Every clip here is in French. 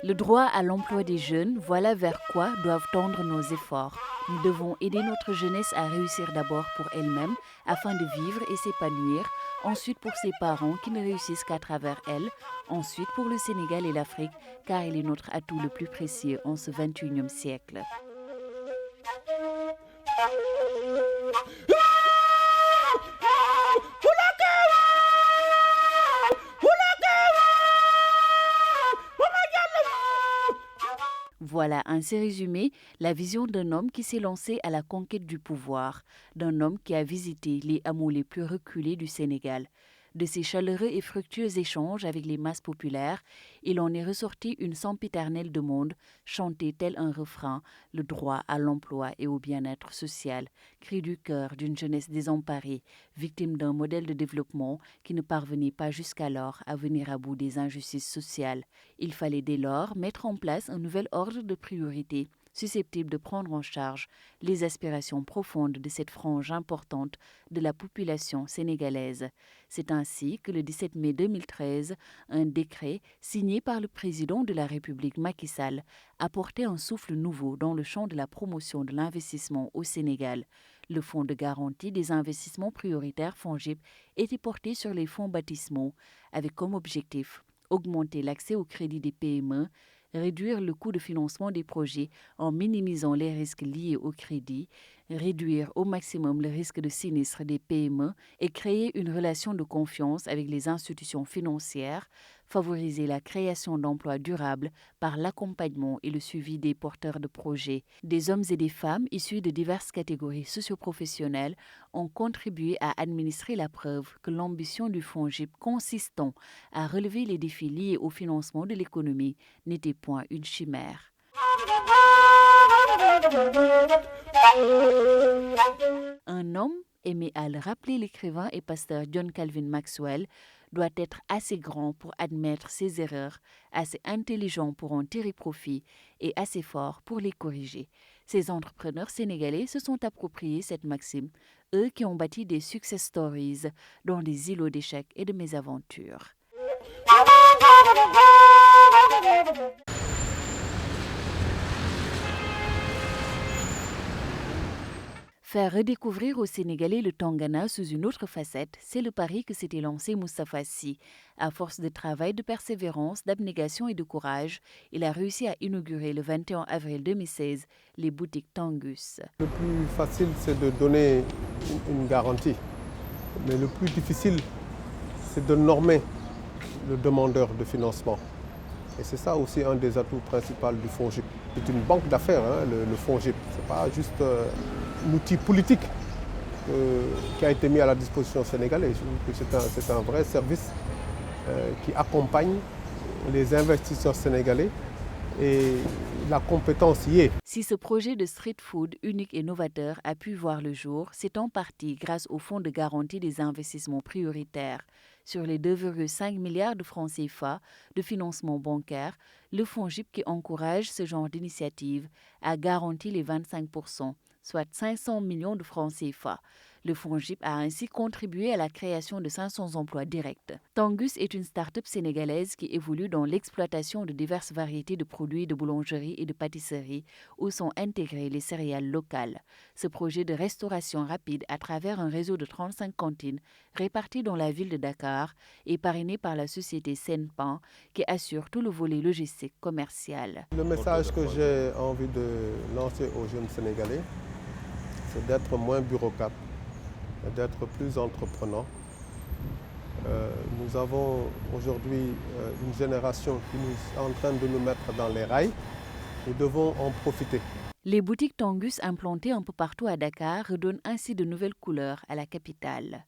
Le droit à l'emploi des jeunes, voilà vers quoi doivent tendre nos efforts. Nous devons aider notre jeunesse à réussir d'abord pour elle-même, afin de vivre et s'épanouir, ensuite pour ses parents qui ne réussissent qu'à travers elle, ensuite pour le Sénégal et l'Afrique, car il est notre atout le plus précieux en ce 21e siècle. Voilà ainsi résumé la vision d'un homme qui s'est lancé à la conquête du pouvoir, d'un homme qui a visité les hameaux les plus reculés du Sénégal. De ses chaleureux et fructueux échanges avec les masses populaires, il en est ressorti une sempiternelle demande, chantée tel un refrain, le droit à l'emploi et au bien-être social, cri du cœur d'une jeunesse désemparée, victime d'un modèle de développement qui ne parvenait pas jusqu'alors à venir à bout des injustices sociales. Il fallait dès lors mettre en place un nouvel ordre de priorité, susceptible de prendre en charge les aspirations profondes de cette frange importante de la population sénégalaise. C'est ainsi que le 17 mai 2013, un décret signé par le président de la République Macky Sall a porté un souffle nouveau dans le champ de la promotion de l'investissement au Sénégal. Le fonds de garantie des investissements prioritaires FONGIP était porté sur les fonds baptismaux avec comme objectif augmenter l'accès au crédit des PME, réduire le coût de financement des projets en minimisant les risques liés au crédit, réduire au maximum le risque de sinistre des PME et créer une relation de confiance avec les institutions financières, favoriser la création d'emplois durables par l'accompagnement et le suivi des porteurs de projets. Des hommes et des femmes issus de diverses catégories socioprofessionnelles ont contribué à administrer la preuve que l'ambition du FONGIP consistant à relever les défis liés au financement de l'économie n'était point une chimère. Un homme, aimé à le rappeler l'écrivain et pasteur John Calvin Maxwell, doit être assez grand pour admettre ses erreurs, assez intelligent pour en tirer profit et assez fort pour les corriger. Ces entrepreneurs sénégalais se sont appropriés cette maxime, eux qui ont bâti des success stories dans des îlots d'échecs et de mésaventures. Faire redécouvrir aux Sénégalais le Tangana sous une autre facette, c'est le pari que s'était lancé Moustapha Sy. À force de travail, de persévérance, d'abnégation et de courage, il a réussi à inaugurer le 21 avril 2016 les boutiques Tangus. Le plus facile, c'est de donner une garantie. Mais le plus difficile, c'est de normer le demandeur de financement. Et c'est ça aussi un des atouts principaux du FONGIP. C'est une banque d'affaires, le FONGIP. Ce n'est pas juste un outil politique qui a été mis à la disposition sénégalaise. C'est un vrai service qui accompagne les investisseurs sénégalais et la compétence y est. Si ce projet de street food unique et novateur a pu voir le jour, c'est en partie grâce au Fonds de garantie des investissements prioritaires. Sur les 2,5 milliards de francs CFA de financement bancaire, le FONGIP qui encourage ce genre d'initiative a garanti les 25%, soit 500 millions de francs CFA. Le FONGIP a ainsi contribué à la création de 500 emplois directs. Tangus est une start-up sénégalaise qui évolue dans l'exploitation de diverses variétés de produits de boulangerie et de pâtisserie où sont intégrées les céréales locales. Ce projet de restauration rapide à travers un réseau de 35 cantines réparties dans la ville de Dakar est parrainé par la société Senpan qui assure tout le volet logistique commercial. Le message que j'ai envie de lancer aux jeunes Sénégalais, c'est d'être moins bureaucrate, d'être plus entreprenant. Nous avons aujourd'hui une génération qui est en train de nous mettre dans les rails. Nous devons en profiter. Les boutiques Tangus implantées un peu partout à Dakar redonnent ainsi de nouvelles couleurs à la capitale.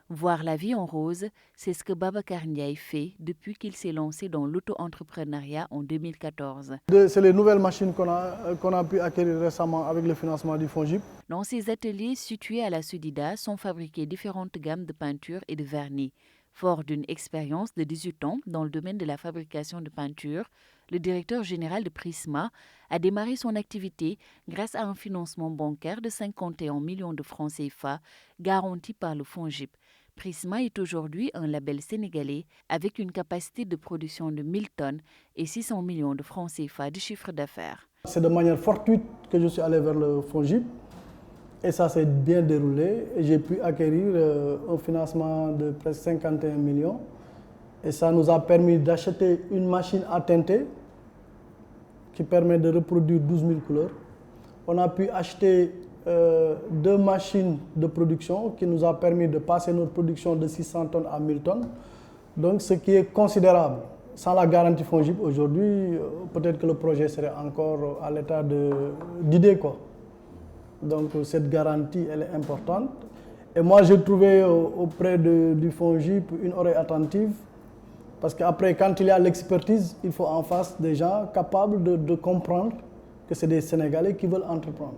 Voir la vie en rose, c'est ce que Babacar Ndiaye fait depuis qu'il s'est lancé dans l'auto-entrepreneuriat en 2014. C'est les nouvelles machines qu'on a pu acquérir récemment avec le financement du FONGIP. Dans ces ateliers situés à la Sudida sont fabriquées différentes gammes de peinture et de vernis. Fort d'une expérience de 18 ans dans le domaine de la fabrication de peinture, le directeur général de Prisma a démarré son activité grâce à un financement bancaire de 51 millions de francs CFA garanti par le FONGIP. Prisma est aujourd'hui un label sénégalais avec une capacité de production de 1000 tonnes et 600 millions de francs CFA de chiffre d'affaires. C'est de manière fortuite que je suis allé vers le FONGIP et ça s'est bien déroulé. J'ai pu acquérir un financement de presque 51 millions et ça nous a permis d'acheter une machine à teinter qui permet de reproduire 12 000 couleurs. On a pu acheter 2 machines de production qui nous a permis de passer notre production de 600 tonnes à 1000 tonnes. Donc ce qui est considérable. Sans la garantie FONGIP aujourd'hui, peut-être que le projet serait encore à l'état d'idée, quoi. Donc cette garantie, elle est importante. Et moi, j'ai trouvé auprès du FONGIP une oreille attentive. Parce qu'après, quand il y a l'expertise, il faut en face des gens capables de comprendre que c'est des Sénégalais qui veulent entreprendre.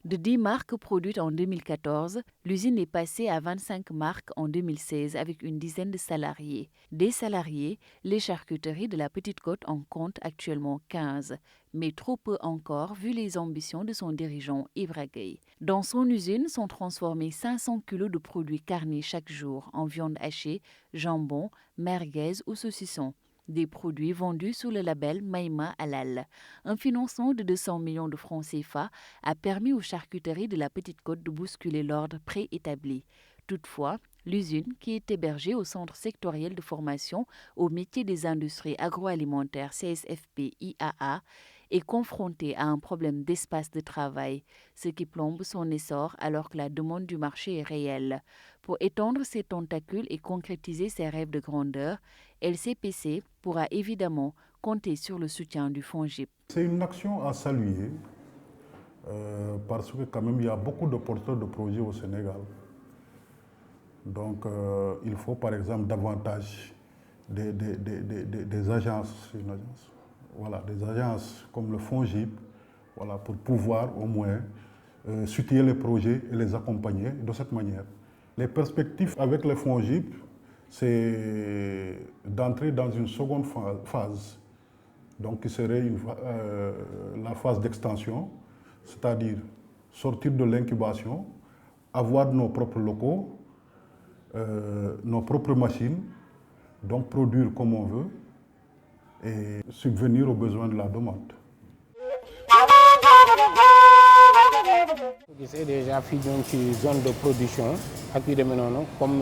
De 10 marques produites en 2014, l'usine est passée à 25 marques en 2016 avec une dizaine de salariés. Des salariés, les charcuteries de la Petite Côte en comptent actuellement 15, mais trop peu encore vu les ambitions de son dirigeant Ibra Gueye. Dans son usine sont transformés 500 kg de produits carnés chaque jour en viande hachée, jambon, merguez ou saucisson. Des produits vendus sous le label Maïma Halal. Un financement de 200 millions de francs CFA a permis aux charcuteries de la Petite Côte de bousculer l'ordre préétabli. Toutefois, l'usine, qui est hébergée au Centre sectoriel de formation aux métiers des industries agroalimentaires CSFP-IAA, est confrontée à un problème d'espace de travail, ce qui plombe son essor alors que la demande du marché est réelle. Pour étendre ses tentacules et concrétiser ses rêves de grandeur, LCPC pourra évidemment compter sur le soutien du FONGIP. C'est une action à saluer parce que quand même il y a beaucoup de porteurs de projets au Sénégal. Donc il faut par exemple davantage des agences, voilà, des agences comme le FONGIP, voilà, pour pouvoir au moins soutenir les projets et les accompagner de cette manière. Les perspectives avec le FONGIP, c'est d'entrer dans une seconde phase, donc qui serait la phase d'extension, c'est-à-dire sortir de l'incubation, avoir nos propres locaux, nos propres machines, donc produire comme on veut et subvenir aux besoins de la demande. C'est déjà fii ñoo ci zone de production ak yu demee noonu comme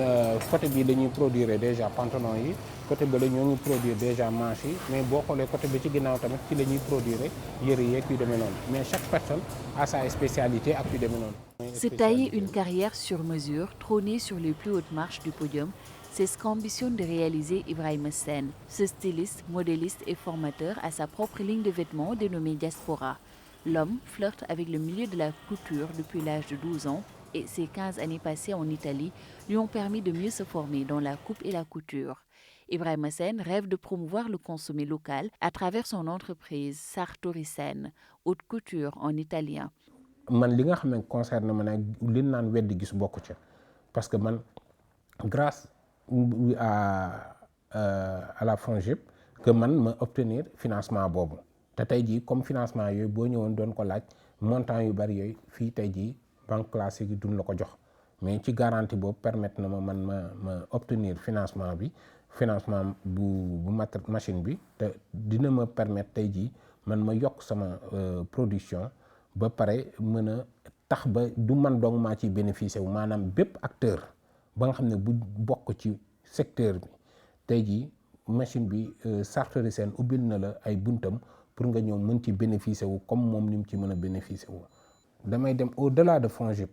côté bi dañuy produire déjà pantalon yi côté bi la ñoo ngi produire déjà manches yi mais boo xoolee côté bi ci ginnaaw tamit ci la ñuy produire yëre yeeg yu demee noonu mais chaque personne a sa spécialité ak yu demee noonu. Se tailler une carrière sur mesure, trôner sur les plus hautes marches du podium, c'est ce qu'ambitionne de réaliser Ibrahima Sène. Ce styliste, modéliste et formateur a sa propre ligne de vêtements dénommée Diaspora. L'homme flirte avec le milieu de la couture depuis l'âge de 12 ans et ses 15 années passées en Italie lui ont permis de mieux se former dans la coupe et la couture. Ibrahima Sène rêve de promouvoir le consommé local à travers son entreprise Sartori Sène, haute couture en italien. Man li nga xam ne concerne ma nag li naan weddi gis bokku ci parce que man grâce à la FONGIP que man ma obtenir financement boobu te tey jii comme financement yooyu boo ñëwoon doon ko laaj montant yu bari yooyu fii tey jii banque classique yi duñ la ko jox mais ci garantie boobu permettre na ma obtenir financement bi financement bu machine bi te dina ma permettre tey jii man ma yokk sama production ba pare mën a tax ba du man dong maa ciy bénéficier wu maanaam bépp acteur ba nga xam ne bu bokk ci secteur bi tey jii machine bi Sartori Sène ubbil na la ay buntam pour nga ñëw mën ci bénéficier wu comme moom ni mu ci mën a bénéficier wu. damay dem au-delà de FONGIP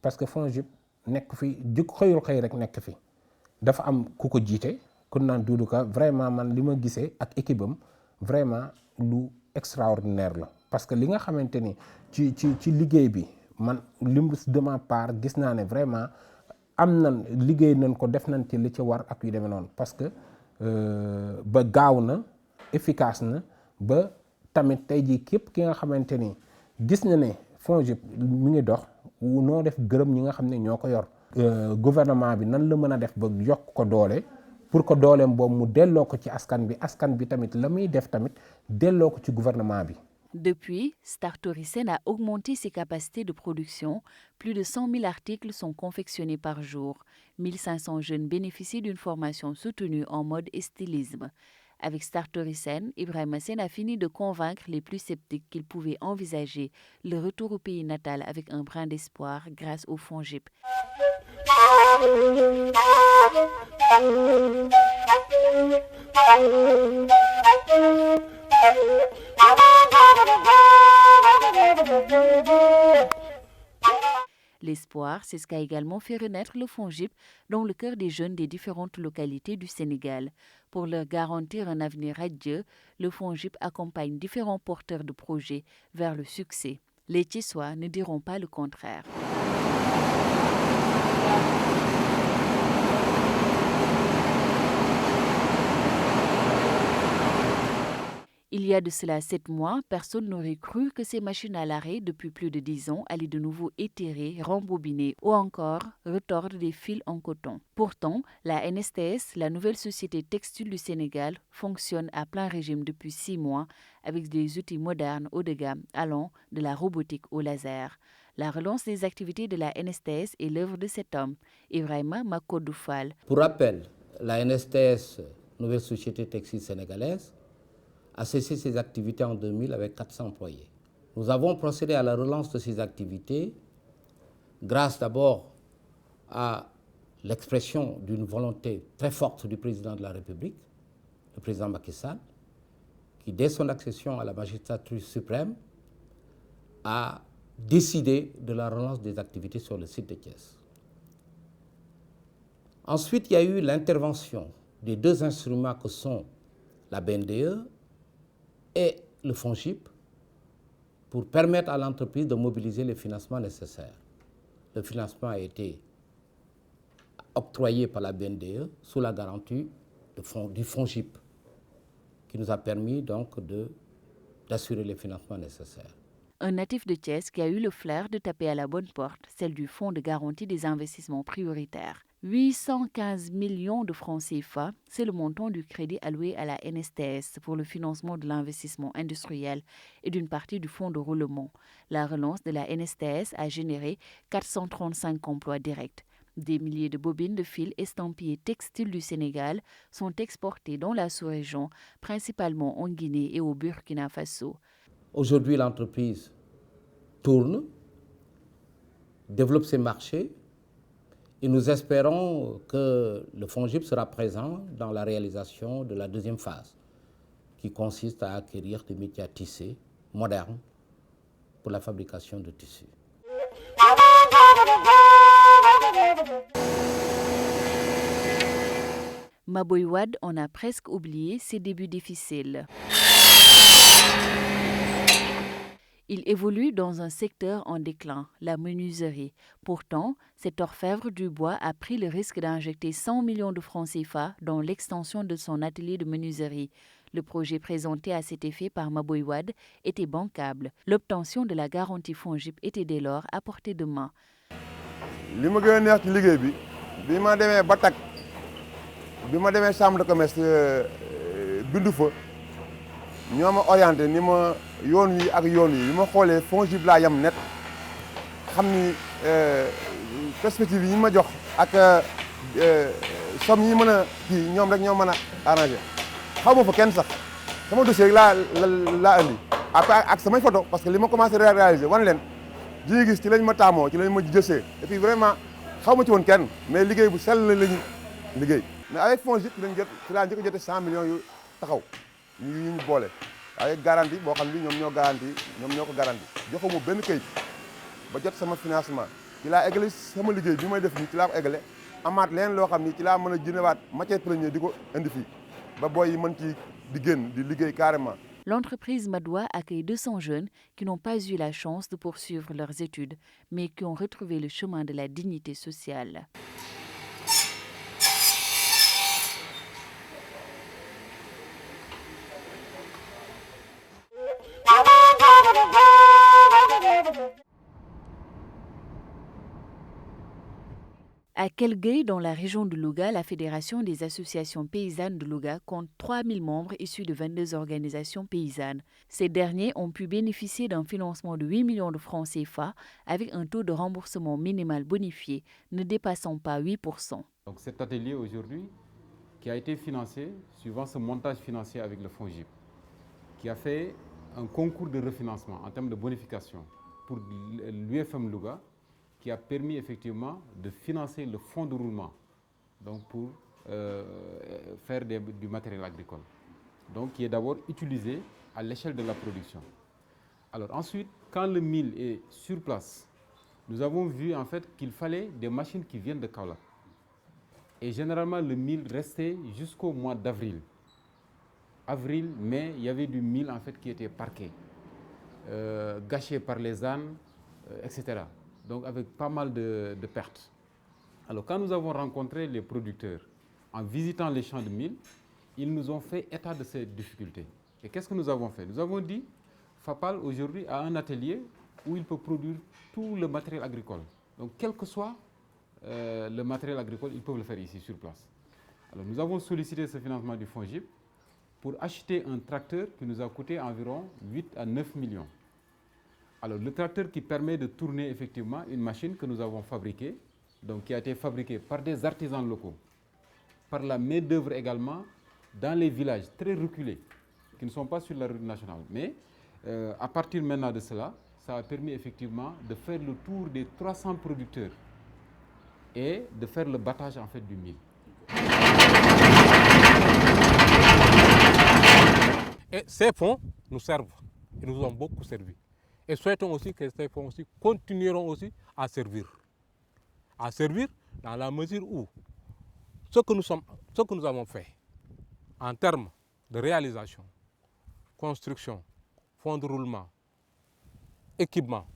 parce que FONGIP nekk fi xëyul xëy rek nekk fi dafa am ku ko jiite ku naan Doudou Ka vraiment man li ma gisee ak équipe am vraiment lu extraordinaire la parce que li nga xamante ni ci liggéey bi man lim de ma part gis naa ne vraiment am nan liggéey nañ ko def nañ ci li ci war ak yu demee noonu parce que ba gaaw na efficace na ba tamit tey jii képp ki nga xamante ni gis na ne FONGIP mi ngi dox noo def gërëm ñi nga xam ne ñoo ko yor. Gouvernement bi nan la mën a def ba yokk ko doole pour que dooleem boobu mu delloo ko ci askan bi tamit la muy def tamit delloo ko ci gouvernement bi. Depuis, Startoricen a augmenté ses capacités de production. Plus de 100 000 articles sont confectionnés par jour. 1500 jeunes bénéficient d'une formation soutenue en mode et stylisme. Avec Startoricen, Ibrahima Sène a fini de convaincre les plus sceptiques qu'ils pouvaient envisager le retour au pays natal avec un brin d'espoir grâce au FONGIP. L'espoir, c'est ce qu'a également fait renaître le FONGIP dans le cœur des jeunes des différentes localités du Sénégal. Pour leur garantir un avenir radieux, le FONGIP accompagne différents porteurs de projets vers le succès. Les Thiessois ne diront pas le contraire. Il y a de cela 7 mois, personne n'aurait cru que ces machines à l'arrêt depuis plus de 10 ans allaient de nouveau étirer, rembobiner ou encore retordre des fils en coton. Pourtant, la NSTS, la nouvelle société textile du Sénégal, fonctionne à plein régime depuis 6 mois avec des outils modernes haut de gamme allant de la robotique au laser. La relance des activités de la NSTS est l'œuvre de cet homme, Ibrahima Makodou Fall. Pour rappel, la NSTS, nouvelle société textile sénégalaise, a cessé ses activités en 2000 avec 400 employés. Nous avons procédé à la relance de ces activités grâce d'abord à l'expression d'une volonté très forte du président de la République, le président Macky Sall, qui dès son accession à la magistrature suprême a décidé de la relance des activités sur le site de Thiès. Ensuite, il y a eu l'intervention des deux instruments que sont la BNDE et le FONGIP pour permettre à l'entreprise de mobiliser les financements nécessaires. Le financement a été octroyé par la BNDE sous la garantie du FONGIP qui nous a permis donc d'assurer les financements nécessaires. Un natif de Thiès qui a eu le flair de taper à la bonne porte, celle du Fonds de garantie des investissements prioritaires. 815 millions de francs CFA, c'est le montant du crédit alloué à la NSTS pour le financement de l'investissement industriel et d'une partie du fonds de roulement. La relance de la NSTS a généré 435 emplois directs. Des milliers de bobines de fils estampillés textiles du Sénégal sont exportées dans la sous-région, principalement en Guinée et au Burkina Faso. Aujourd'hui, l'entreprise tourne, développe ses marchés et nous espérons que le FONGIP sera présent dans la réalisation de la deuxième phase qui consiste à acquérir des métiers à tisser modernes pour la fabrication de tissus. Maboy Wade en a presque oublié ses débuts difficiles. Il évolue dans un secteur en déclin, la menuiserie. Pourtant, cet orfèvre du bois a pris le risque d'injecter 100 millions de francs CFA dans l'extension de son atelier de menuiserie. Le projet présenté à cet effet par Maboy Wade était bancable. L'obtention de la garantie FONGIP était dès lors à portée de main. li ma gën a neex ci liggéey bi ma demee ba tag bi ma demee chambre de commerce bindu fa ñoo ma orienté ni ma yoon wi ak yoon yi ma xoolee FONGIP laa yem net xam ni perspective yi ñu ma jox ak somme yi mën a kii ñoom rek ñoo mën a arrangé xaw ma fa kenn sax sama dossier laa indi après ak samay photo parce que li ma commencé réaliser wan leen ji gis ci lañ ma taamoo ci lañ ma jësee et puis vraiment xaw ma ci woon kenn mais liggéey bu sell lañu liggéey mais avec FONGIP ci laa njëkk a jote 100 millions yu taxaw ñu boole avec garantie boo xam ni ñoom ñoo ko garantie joxuma benn këyit ba jot sama financement ci laa eggale sama liggéey bi may def nii ci laa ko eggale amaat leen loo xam ni ci laa mën a jëndewaat matière première di ko indi fii ba boy yi mën ci di génn di liggéey carrément. L'entreprise Madoua accueille 200 jeunes qui n'ont pas eu la chance de poursuivre leurs études, mais qui ont retrouvé le chemin de la dignité sociale. À Kelguei, dans la région de Louga, la Fédération des associations paysannes de Louga compte 3000 membres issus de 22 organisations paysannes. Ces derniers ont pu bénéficier d'un financement de 8 millions de francs CFA avec un taux de remboursement minimal bonifié ne dépassant pas 8%. Donc cet atelier aujourd'hui qui a été financé suivant ce montage financier avec le FONGIP, qui a fait un concours de refinancement en termes de bonification pour l'UFM Louga, qui a permis effectivement de financer le fonds de roulement donc pour faire du matériel agricole, donc qui est d'abord utilisé à l'échelle de la production. Alors ensuite, quand le mil est sur place, nous avons vu en fait qu'il fallait des machines qui viennent de Kaolack. Et généralement, le mil restait jusqu'au mois d'avril. Avril, mai, il y avait du mil en fait qui était parqué, gâché par les ânes, etc. Donc avec pas mal de pertes. Alors quand nous avons rencontré les producteurs en visitant les champs de mil, ils nous ont fait état de ces difficultés. Et qu'est-ce que nous avons fait? Nous avons dit, FAPAL aujourd'hui a un atelier où il peut produire tout le matériel agricole. Donc quel que soit le matériel agricole, ils peuvent le faire ici sur place. Alors nous avons sollicité ce financement du FONGIP pour acheter un tracteur qui nous a coûté environ 8 à 9 millions. Alors le tracteur qui permet de tourner effectivement une machine que nous avons fabriquée, donc qui a été fabriquée par des artisans locaux, par la main-d'œuvre également dans les villages très reculés, qui ne sont pas sur la route nationale. Mais à partir maintenant de cela, ça a permis effectivement de faire le tour des 300 producteurs et de faire le battage en fait du mil. Et ces fonds nous servent et nous ont beaucoup servi. Et souhaitons aussi que ces fonds aussi continueront aussi à servir. À servir dans la mesure où ce que nous avons fait en termes de réalisation, construction, fonds de roulement, équipement,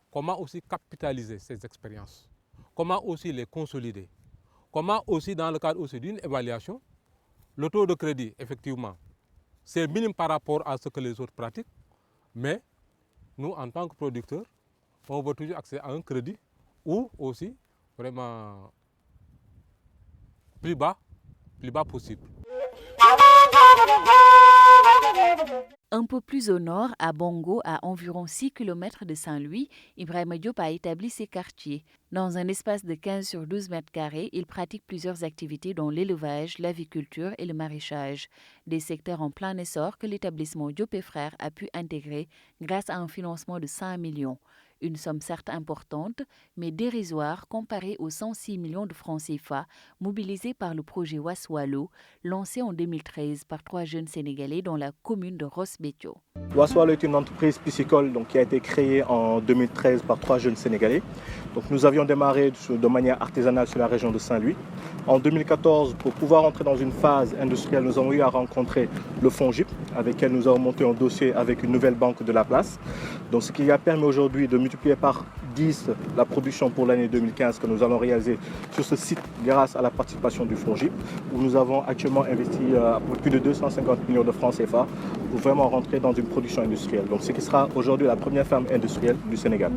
comment aussi capitaliser ces expériences, comment aussi les consolider, comment aussi dans le cadre aussi d'une évaluation, le taux de crédit effectivement c'est minime par rapport à ce que les autres pratiquent, mais nous, en tant que producteurs, on veut toujours accéder à un crédit ou aussi vraiment plus bas possible. Un peu plus au nord, à Bongo, à environ 6 km de Saint-Louis, Ibrahima Diop a établi ses quartiers. Dans un espace de 15 sur 12 mètres carrés, il pratique plusieurs activités dont l'élevage, l'aviculture et le maraîchage. Des secteurs en plein essor que l'établissement Diop et Frères a pu intégrer grâce à un financement de 5 millions. Une somme certes importante, mais dérisoire comparée aux 106 millions de francs CFA mobilisés par le projet Waswalo, lancé en 2013 par 3 jeunes Sénégalais dans la commune de Ross Béthio. Waswalo est une entreprise piscicole qui a été créée en 2013 par 3 jeunes Sénégalais. Donc, nous avions démarré de manière artisanale sur la région de Saint-Louis. En 2014, pour pouvoir entrer dans une phase industrielle, nous avons eu à rencontrer le FONGIP, avec lequel nous avons monté un dossier avec une nouvelle banque de la place. Donc, ce qui a permis aujourd'hui de multiplier par 10 la production pour l'année 2015 que nous allons réaliser sur ce site grâce à la participation du FONGIP, où nous avons actuellement investi plus de 250 millions de francs CFA pour vraiment rentrer dans une production industrielle. Donc, ce qui sera aujourd'hui la première ferme industrielle du Sénégal.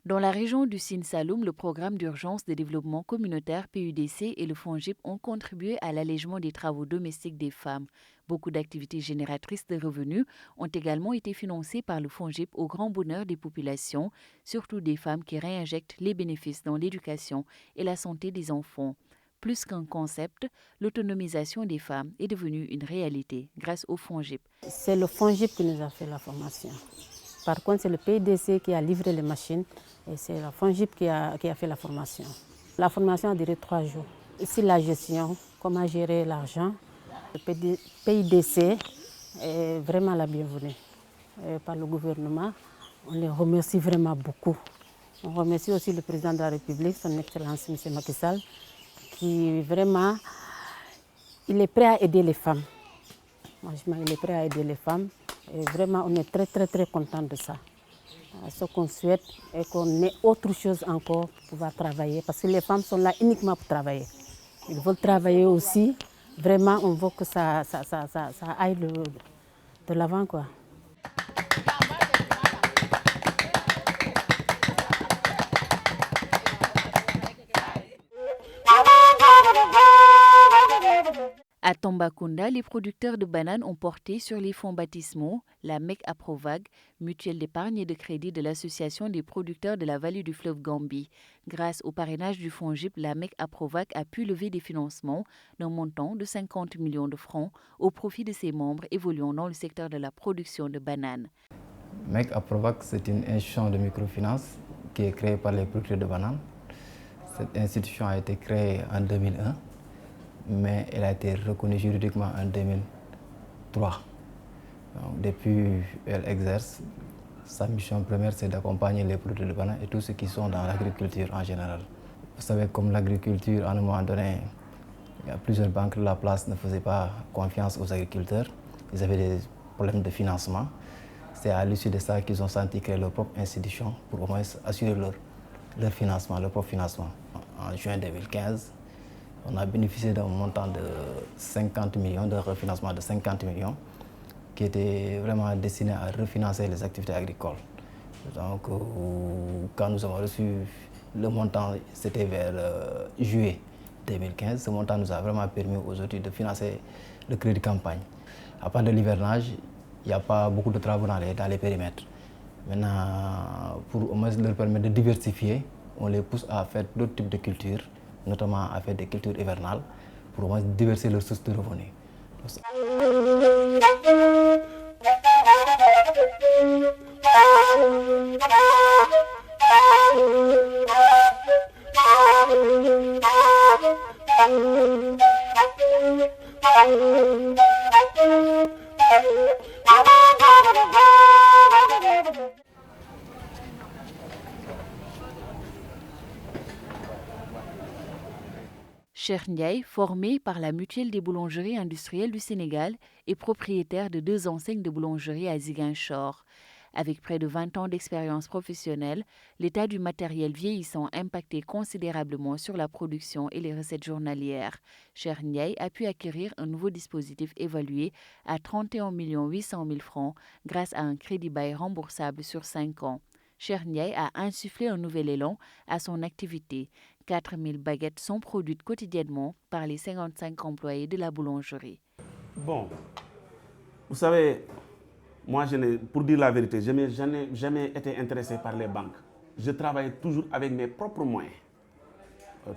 Dans la région du Sine Saloum, le programme d'urgence de développement communautaire PUDC et le FONGIP ont contribué à l'allègement des travaux domestiques des femmes. Beaucoup d'activités génératrices de revenus ont également été financées par le FONGIP au grand bonheur des populations, surtout des femmes qui réinjectent les bénéfices dans l'éducation et la santé des enfants. Plus qu'un concept, l'autonomisation des femmes est devenue une réalité grâce au FONGIP. C'est le FONGIP qui nous a fait la formation. Par contre, c'est le PUDC qui a livré les machines et c'est le FONGIP qui a fait la formation. La formation a duré 3 jours. Ici, la gestion, comment gérer l'argent. Le PUDC est vraiment la bienvenue par le gouvernement. On les remercie vraiment beaucoup. On remercie aussi le président de la République, son Excellence M. Macky Sall, qui vraiment, il est prêt à aider les femmes. Franchement, il est prêt à aider les femmes. Et vraiment, on est très content de ça. Ce qu'on souhaite est qu'on ait autre chose encore pour pouvoir travailler. Parce que les femmes sont là uniquement pour travailler. Ils veulent travailler aussi. Vraiment, on veut que ça aille de l'avant, quoi. À Tambacounda, les producteurs de bananes ont porté sur les fonds baptismaux la MEC Aprovag, mutuelle d'épargne et de crédit de l'Association des producteurs de la vallée du fleuve Gambie. Grâce au parrainage du FONGIP, la MEC Aprovag a pu lever des financements d'un montant de 50 millions de francs au profit de ses membres évoluant dans le secteur de la production de bananes. MEC Aprovag, c'est une institution de microfinance qui est créée par les producteurs de bananes. Cette institution a été créée en 2001. Mais elle a été reconnue juridiquement en 2003. Donc, depuis, elle exerce. Sa mission première, c'est d'accompagner les producteurs de bananes et tous ceux qui sont dans l'agriculture en général. Vous savez, comme l'agriculture, à un moment donné, il y a plusieurs banques de la place ne faisaient pas confiance aux agriculteurs. Ils avaient des problèmes de financement. C'est à l'issue de ça qu'ils ont senti créer leur propre institution pour au moins assurer leur financement, leur propre financement. En juin 2015, on a bénéficié d'un montant de 50 millions, d'un refinancement de 50 millions qui était vraiment destiné à refinancer les activités agricoles. Donc, quand nous avons reçu le montant, c'était vers juillet 2015. Ce montant nous a vraiment permis aujourd'hui de financer le crédit campagne. À part de l'hivernage, il n'y a pas beaucoup de travaux dans les périmètres. Maintenant, pour au moins leur permettre de diversifier, on les pousse à faire d'autres types de cultures, notamment à faire des cultures hivernales, pour au moins diversifier leurs sources de revenus. Cheikh Ndiaye, formé par la Mutuelle des boulangeries industrielles du Sénégal, est propriétaire de 2 enseignes de boulangerie à Ziguinchor. Avec près de 20 ans d'expérience professionnelle, l'état du matériel vieillissant impactait considérablement sur la production et les recettes journalières. Cheikh Ndiaye a pu acquérir un nouveau dispositif évalué à 31 800 000 francs grâce à un crédit bail remboursable sur 5 ans. Cheikh Ndiaye a insufflé un nouvel élan à son activité. 4000 baguettes sont produites quotidiennement par les 55 employés de la boulangerie. Bon, vous savez, moi, pour dire la vérité, je n'ai jamais été intéressé par les banques. Je travaille toujours avec mes propres moyens.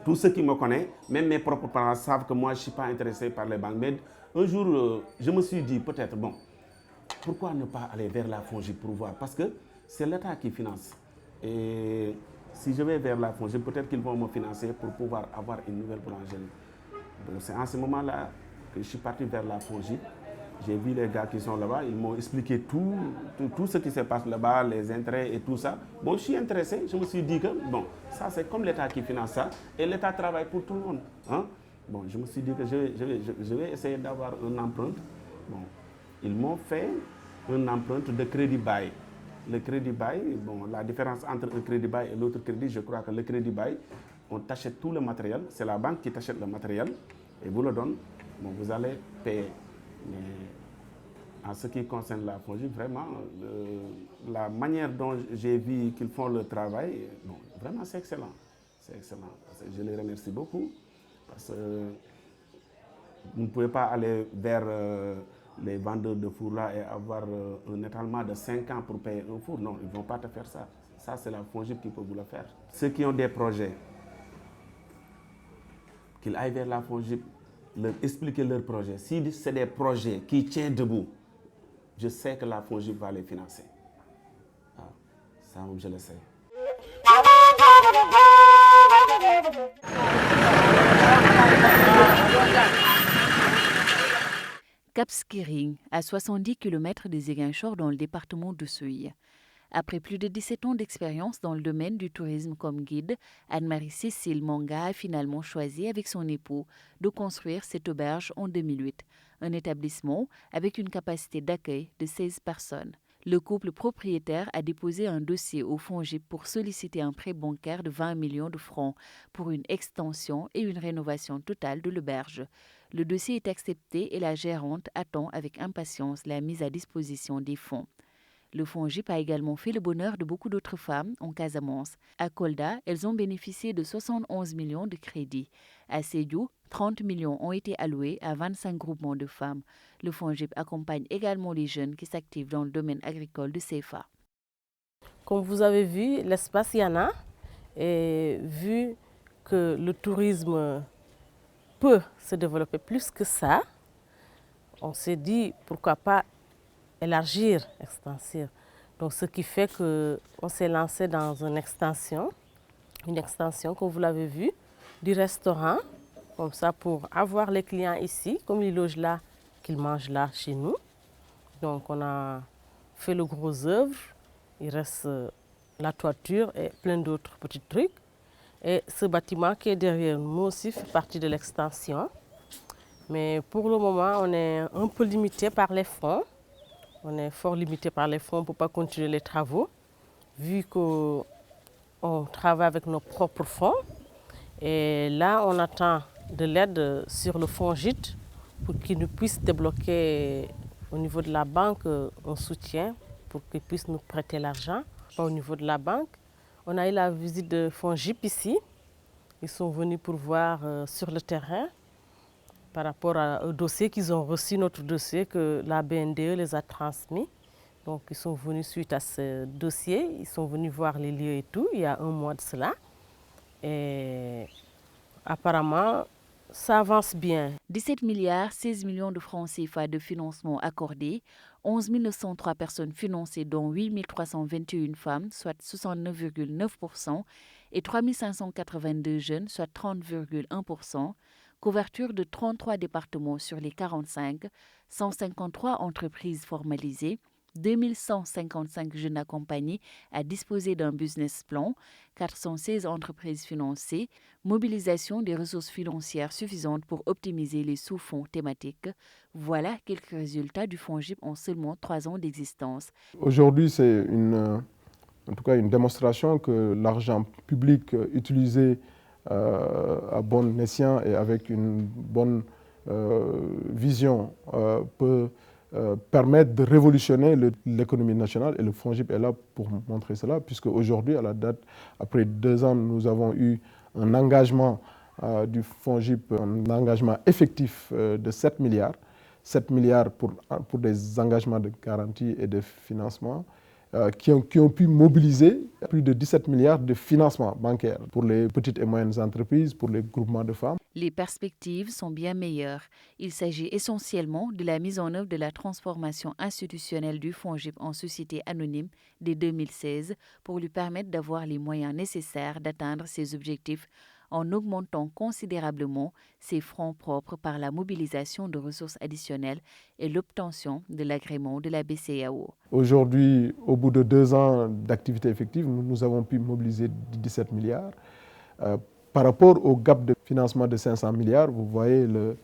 Tous ceux qui me connaissent, même mes propres parents, savent que moi, je ne suis pas intéressé par les banques. Mais un jour, je me suis dit peut-être, bon, pourquoi ne pas aller vers la FONGIP pour voir? Parce que c'est l'État qui finance. Et si je vais vers la FONGIP, peut-être qu'ils vont me financer pour pouvoir avoir une nouvelle boulangerie. Donc c'est en ce moment-là que je suis parti vers la FONGIP. J'ai vu les gars qui sont là-bas, ils m'ont expliqué tout ce qui se passe là-bas, les intérêts et tout ça. Bon, je suis intéressé, je me suis dit que, bon, ça c'est comme l'État qui finance ça, et l'État travaille pour tout le monde. Hein? Bon, je me suis dit que je vais essayer d'avoir un emprunt. Bon, ils m'ont fait un emprunt de crédit bail. Le crédit bail, bon, la différence entre un crédit bail et l'autre crédit, je crois que le crédit bail, on t'achète tout le matériel, c'est la banque qui t'achète le matériel et vous le donne, bon, vous allez payer. Mais en ce qui concerne la FONGIP, vraiment, la manière dont j'ai vu qu'ils font le travail, bon, vraiment c'est excellent. C'est excellent. Je les remercie beaucoup parce que vous ne pouvez pas aller vers les vendeurs de fours là et avoir un étalement de 5 ans pour payer un four. Non, ils ne vont pas te faire ça. Ça, c'est la FONGIP qui peut vous le faire. Ceux qui ont des projets, qu'ils aillent vers la FONGIP, leur expliquer leurs projets. Si c'est des projets qui tiennent debout, je sais que la FONGIP va les financer. Ah, ça, je le sais. Cap Skirring, à 70 km de Ziguinchor dans le département de Souy. Après plus de 17 ans d'expérience dans le domaine du tourisme comme guide, Anne-Marie-Cécile Monga a finalement choisi avec son époux de construire cette auberge en 2008, un établissement avec une capacité d'accueil de 16 personnes. Le couple propriétaire a déposé un dossier au FONGIP pour solliciter un prêt bancaire de 20 millions de francs pour une extension et une rénovation totale de l'auberge. Le dossier est accepté et la gérante attend avec impatience la mise à disposition des fonds. Le FONGIP a également fait le bonheur de beaucoup d'autres femmes en Casamance. À Kolda, elles ont bénéficié de 71 millions de crédits. À Sédhiou, 30 millions ont été alloués à 25 groupements de femmes. Le FONGIP accompagne également les jeunes qui s'activent dans le domaine agricole de CFA. Comme vous avez vu, l'espace y en a. Et vu que le tourisme peut se développer plus que ça, on s'est dit pourquoi pas élargir, extensive. Donc ce qui fait qu'on s'est lancé dans une extension comme vous l'avez vu, du restaurant, comme ça pour avoir les clients ici, comme ils logent là, qu'ils mangent là chez nous. Donc on a fait le gros œuvre, il reste la toiture et plein d'autres petits trucs. Et ce bâtiment qui est derrière nous aussi fait partie de l'extension. Mais pour le moment, on est un peu limité par les fonds. On est fort limité par les fonds pour ne pas continuer les travaux, vu qu'on travaille avec nos propres fonds. Et là, on attend de l'aide sur le FONGIP pour qu'ils nous puissent débloquer au niveau de la banque un soutien pour qu'ils puissent nous prêter l'argent. Au niveau de la banque, on a eu la visite de FONGIP ici. Ils sont venus pour voir sur le terrain par rapport au dossier qu'ils ont reçu, notre dossier que la BNDE les a transmis. Donc ils sont venus suite à ce dossier, ils sont venus voir les lieux et tout, il y a un mois de cela. Et apparemment, ça avance bien. 17 milliards 16 millions de francs CFA de financement accordés, 11 903 personnes financées dont 8 321 femmes, soit 69,9%, et 3 582 jeunes, soit 30,1%. Couverture de 33 départements sur les 45, 153 entreprises formalisées, 2155 jeunes accompagnés à disposer d'un business plan, 416 entreprises financées, mobilisation des ressources financières suffisantes pour optimiser les sous-fonds thématiques. Voilà quelques résultats du FONGIP en seulement 3 ans d'existence. Aujourd'hui, c'est en tout cas une démonstration que l'argent public utilisé à bon escient et avec une bonne vision peut permettre de révolutionner l'économie nationale, et le FONGIP est là pour montrer cela, puisque aujourd'hui, à la date, après 2 ans, nous avons eu un engagement du FONGIP, un engagement effectif de 7 milliards. 7 milliards pour des engagements de garantie et de financement, qui ont pu mobiliser plus de 17 milliards de financement bancaire pour les petites et moyennes entreprises, pour les groupements de femmes. Les perspectives sont bien meilleures. Il s'agit essentiellement de la mise en œuvre de la transformation institutionnelle du FONGIP en société anonyme dès 2016 pour lui permettre d'avoir les moyens nécessaires d'atteindre ses objectifs en augmentant considérablement ses fonds propres par la mobilisation de ressources additionnelles et l'obtention de l'agrément de la BCEAO. Aujourd'hui, au bout de 2 ans d'activité effective, nous avons pu mobiliser 17 milliards. Par rapport au gap de financement de 500 milliards, vous voyez le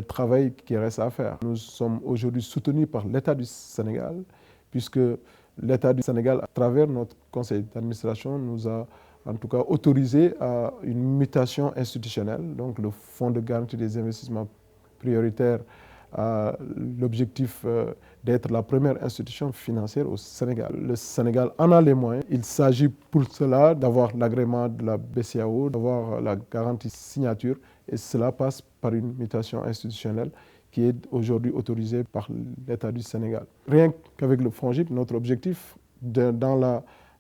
travail qui reste à faire. Nous sommes aujourd'hui soutenus par l'État du Sénégal, puisque l'État du Sénégal, à travers notre conseil d'administration, nous a en tout cas autorisé à une mutation institutionnelle. Donc le Fonds de garantie des investissements prioritaires a l'objectif d'être la première institution financière au Sénégal. Le Sénégal en a les moyens. Il s'agit pour cela d'avoir l'agrément de la BCEAO, d'avoir la garantie signature, et cela passe par une mutation institutionnelle qui est aujourd'hui autorisée par l'État du Sénégal. Rien qu'avec le FONGIP, notre objectif dans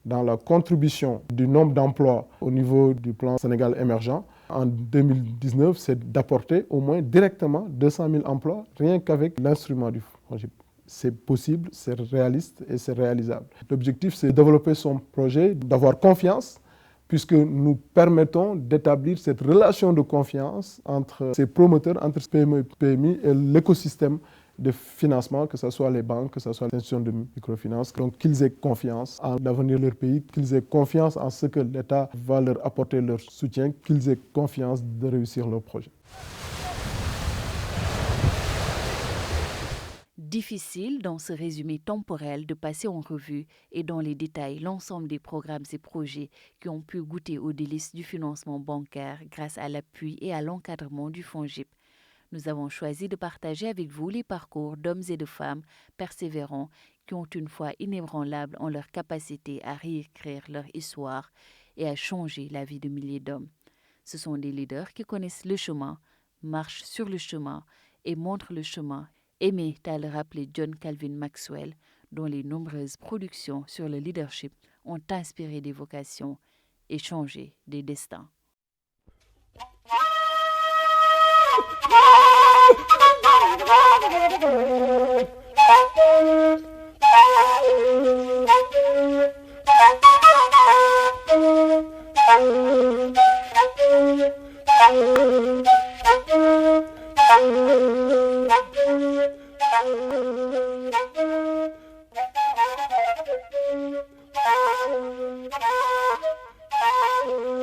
la contribution du nombre d'emplois au niveau du plan Sénégal émergent, en 2019, c'est d'apporter au moins directement 200 000 emplois, rien qu'avec l'instrument du FONGIP. C'est possible, c'est réaliste et c'est réalisable. L'objectif, c'est de développer son projet, d'avoir confiance, puisque nous permettons d'établir cette relation de confiance entre ces promoteurs, entre PME et PMI et l'écosystème de financement, que ce soit les banques, que ce soit les institutions de microfinance, donc qu'ils aient confiance en l'avenir de leur pays, qu'ils aient confiance en ce que l'État va leur apporter leur soutien, qu'ils aient confiance de réussir leur projet. Difficile dans ce résumé temporel de passer en revue et dans les détails l'ensemble des programmes et projets qui ont pu goûter aux délices du financement bancaire grâce à l'appui et à l'encadrement du FONGIP. Nous avons choisi de partager avec vous les parcours d'hommes et de femmes persévérants qui ont une foi inébranlable en leur capacité à réécrire leur histoire et à changer la vie de milliers d'hommes. Ce sont des leaders qui connaissent le chemin, marchent sur le chemin et montrent le chemin. Aimé à le rappeler John Calvin Maxwell, dont les nombreuses productions sur le leadership ont inspiré des vocations et changé des destins. Thank you.